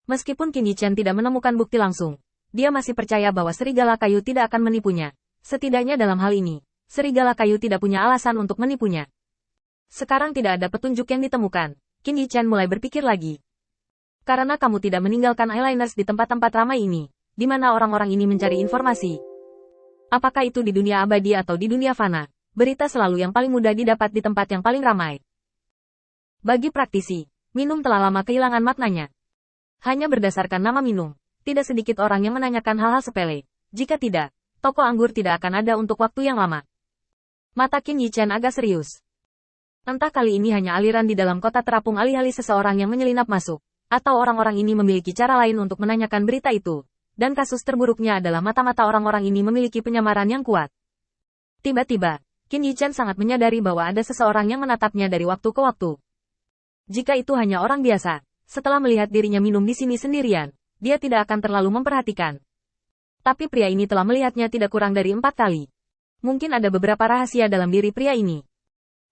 Meskipun Qin Yichen tidak menemukan bukti langsung, dia masih percaya bahwa serigala kayu tidak akan menipunya. Setidaknya dalam hal ini, serigala kayu tidak punya alasan untuk menipunya. Sekarang tidak ada petunjuk yang ditemukan. Qin Yichen mulai berpikir lagi. Karena kamu tidak meninggalkan eyeliners di tempat-tempat ramai ini, di mana orang-orang ini mencari informasi. Apakah itu di dunia abadi atau di dunia fana, berita selalu yang paling mudah didapat di tempat yang paling ramai. Bagi praktisi, minum telah lama kehilangan maknanya. Hanya berdasarkan nama minum, tidak sedikit orang yang menanyakan hal-hal sepele. Jika tidak, toko anggur tidak akan ada untuk waktu yang lama. Mata Qin Yichen agak serius. Entah kali ini hanya aliran di dalam kota terapung alih-alih seseorang yang menyelinap masuk, atau orang-orang ini memiliki cara lain untuk menanyakan berita itu, dan kasus terburuknya adalah mata-mata orang-orang ini memiliki penyamaran yang kuat. Tiba-tiba, Qin Yichen sangat menyadari bahwa ada seseorang yang menatapnya dari waktu ke waktu. Jika itu hanya orang biasa, setelah melihat dirinya minum di sini sendirian, dia tidak akan terlalu memperhatikan. Tapi pria ini telah melihatnya tidak kurang dari 4 kali. Mungkin ada beberapa rahasia dalam diri pria ini.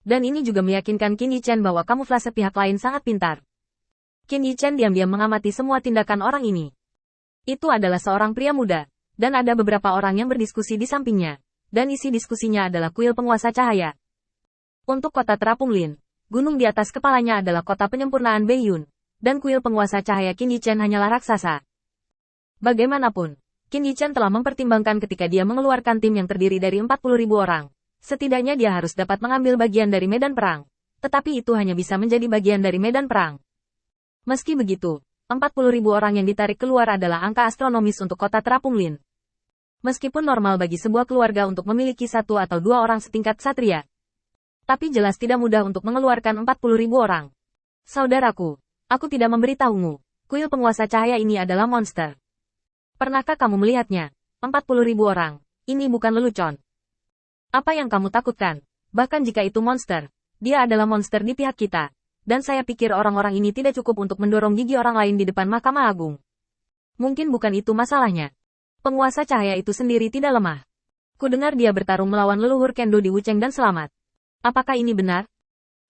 Dan ini juga meyakinkan Qin Yichen bahwa kamuflase pihak lain sangat pintar. Qin Yichen diam-diam mengamati semua tindakan orang ini. Itu adalah seorang pria muda, dan ada beberapa orang yang berdiskusi di sampingnya, dan isi diskusinya adalah kuil penguasa cahaya. Untuk kota terapung Lin, gunung di atas kepalanya adalah kota penyempurnaan Beiyun. Dan kuil penguasa cahaya Qin Yichen hanyalah raksasa. Bagaimanapun, Qin Yichen telah mempertimbangkan ketika dia mengeluarkan tim yang terdiri dari 40.000 orang. Setidaknya dia harus dapat mengambil bagian dari medan perang. Tetapi itu hanya bisa menjadi bagian dari medan perang. Meski begitu, 40.000 orang yang ditarik keluar adalah angka astronomis untuk kota terapung Lin. Meskipun normal bagi sebuah keluarga untuk memiliki 1 atau 2 orang setingkat satria. Tapi jelas tidak mudah untuk mengeluarkan 40.000 orang. Saudaraku, aku tidak memberitahumu, kuil penguasa cahaya ini adalah monster. Pernahkah kamu melihatnya? 40.000 orang, ini bukan lelucon. Apa yang kamu takutkan? Bahkan jika itu monster, dia adalah monster di pihak kita. Dan saya pikir orang-orang ini tidak cukup untuk mendorong gigi orang lain di depan Mahkamah Agung. Mungkin bukan itu masalahnya. Penguasa cahaya itu sendiri tidak lemah. Kudengar dia bertarung melawan leluhur Kendo di Wucheng dan selamat. Apakah ini benar?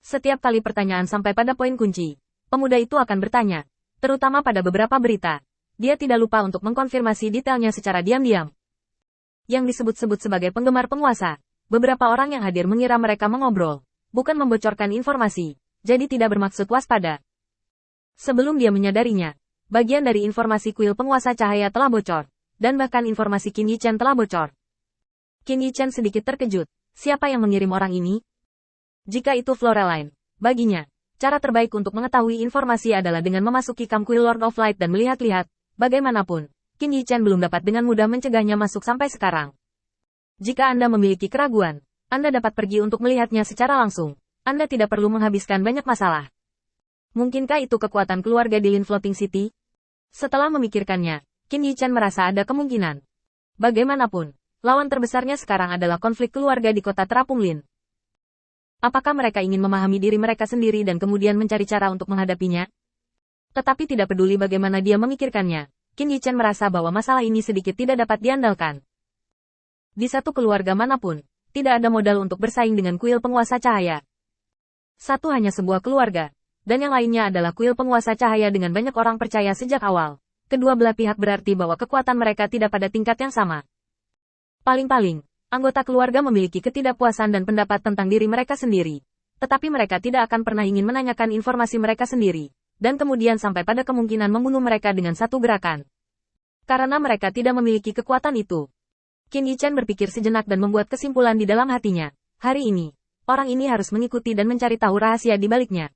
Setiap kali pertanyaan sampai pada poin kunci, pemuda itu akan bertanya, terutama pada beberapa berita. Dia tidak lupa untuk mengkonfirmasi detailnya secara diam-diam. Yang disebut-sebut sebagai penggemar penguasa, beberapa orang yang hadir mengira mereka mengobrol, bukan membocorkan informasi, jadi tidak bermaksud waspada. Sebelum dia menyadarinya, bagian dari informasi kuil penguasa cahaya telah bocor, dan bahkan informasi Qin Yichen telah bocor. Qin Yichen sedikit terkejut, siapa yang mengirim orang ini? Jika itu Floreline, baginya, cara terbaik untuk mengetahui informasi adalah dengan memasuki kamp kuil Lord of Light dan melihat-lihat. Bagaimanapun, Qin Yichen belum dapat dengan mudah mencegahnya masuk sampai sekarang. Jika Anda memiliki keraguan, Anda dapat pergi untuk melihatnya secara langsung. Anda tidak perlu menghabiskan banyak masalah. Mungkinkah itu kekuatan keluarga di Lin Floating City? Setelah memikirkannya, Qin Yichen merasa ada kemungkinan. Bagaimanapun, lawan terbesarnya sekarang adalah konflik keluarga di kota terapung Lin. Apakah mereka ingin memahami diri mereka sendiri dan kemudian mencari cara untuk menghadapinya? Tetapi tidak peduli bagaimana dia memikirkannya, Qin Yichen merasa bahwa masalah ini sedikit tidak dapat diandalkan. Di satu keluarga manapun, tidak ada modal untuk bersaing dengan kuil penguasa cahaya. Satu hanya sebuah keluarga, dan yang lainnya adalah kuil penguasa cahaya dengan banyak orang percaya sejak awal. Kedua belah pihak berarti bahwa kekuatan mereka tidak pada tingkat yang sama. Paling-paling, anggota keluarga memiliki ketidakpuasan dan pendapat tentang diri mereka sendiri. Tetapi mereka tidak akan pernah ingin menanyakan informasi mereka sendiri. Dan kemudian sampai pada kemungkinan membunuh mereka dengan satu gerakan. Karena mereka tidak memiliki kekuatan itu. Qin Yichen berpikir sejenak dan membuat kesimpulan di dalam hatinya. Hari ini, orang ini harus mengikuti dan mencari tahu rahasia di baliknya.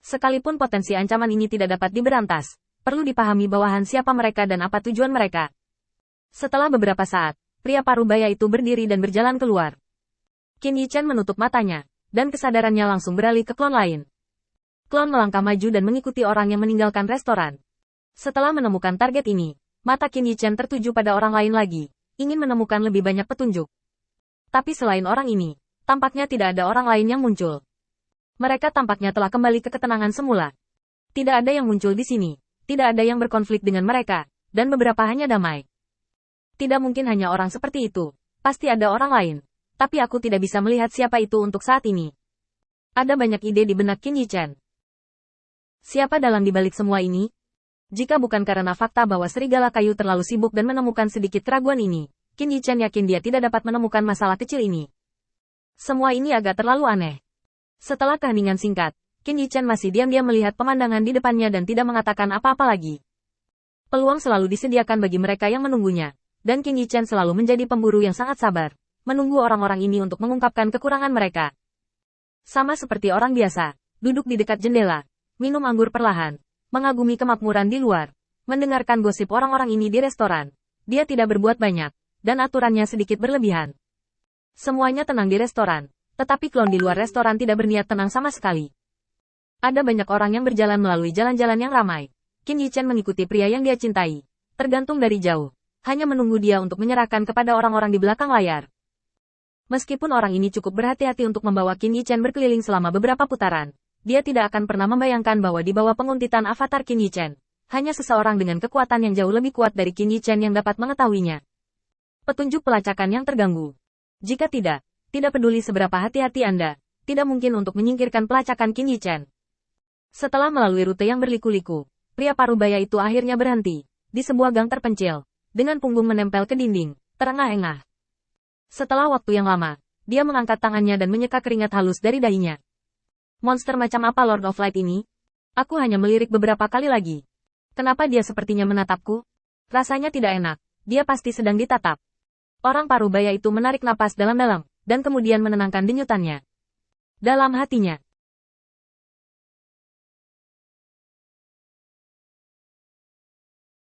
Sekalipun potensi ancaman ini tidak dapat diberantas, perlu dipahami bawahan siapa mereka dan apa tujuan mereka. Setelah beberapa saat, pria parubaya itu berdiri dan berjalan keluar. Qin Yichen menutup matanya, dan kesadarannya langsung beralih ke klon lain. Klon melangkah maju dan mengikuti orang yang meninggalkan restoran. Setelah menemukan target ini, mata Qin Yichen tertuju pada orang lain lagi, ingin menemukan lebih banyak petunjuk. Tapi selain orang ini, tampaknya tidak ada orang lain yang muncul. Mereka tampaknya telah kembali ke ketenangan semula. Tidak ada yang muncul di sini, tidak ada yang berkonflik dengan mereka, dan beberapa hanya damai. Tidak mungkin hanya orang seperti itu, pasti ada orang lain. Tapi aku tidak bisa melihat siapa itu untuk saat ini. Ada banyak ide di benak Qin Yichen. Siapa dalang di balik semua ini? Jika bukan karena fakta bahwa serigala kayu terlalu sibuk dan menemukan sedikit keraguan ini, Qin Yichen yakin dia tidak dapat menemukan masalah kecil ini. Semua ini agak terlalu aneh. Setelah keheningan singkat, Qin Yichen masih diam-diam melihat pemandangan di depannya dan tidak mengatakan apa-apa lagi. Peluang selalu disediakan bagi mereka yang menunggunya, dan Qin Yichen selalu menjadi pemburu yang sangat sabar, menunggu orang-orang ini untuk mengungkapkan kekurangan mereka. Sama seperti orang biasa, duduk di dekat jendela, minum anggur perlahan, mengagumi kemakmuran di luar, mendengarkan gosip orang-orang ini di restoran. Dia tidak berbuat banyak, dan aturannya sedikit berlebihan. Semuanya tenang di restoran, tetapi klon di luar restoran tidak berniat tenang sama sekali. Ada banyak orang yang berjalan melalui jalan-jalan yang ramai. Qin Yichen mengikuti pria yang dia cintai, tergantung dari jauh, hanya menunggu dia untuk menyerahkan kepada orang-orang di belakang layar. Meskipun orang ini cukup berhati-hati untuk membawa Qin Yichen berkeliling selama beberapa putaran, dia tidak akan pernah membayangkan bahwa di bawah penguntitan avatar Qin Yichen, hanya seseorang dengan kekuatan yang jauh lebih kuat dari Qin Yichen yang dapat mengetahuinya. Petunjuk pelacakan yang terganggu. Jika tidak peduli seberapa hati-hati Anda, tidak mungkin untuk menyingkirkan pelacakan Qin Yichen. Setelah melalui rute yang berliku-liku, pria parubaya itu akhirnya berhenti, di sebuah gang terpencil, dengan punggung menempel ke dinding, terengah-engah. Setelah waktu yang lama, dia mengangkat tangannya dan menyeka keringat halus dari dahinya. Monster macam apa Lord of Light ini? Aku hanya melirik beberapa kali lagi. Kenapa dia sepertinya menatapku? Rasanya tidak enak, dia pasti sedang ditatap. Orang parubaya itu menarik napas dalam-dalam, dan kemudian menenangkan denyutannya. Dalam hatinya,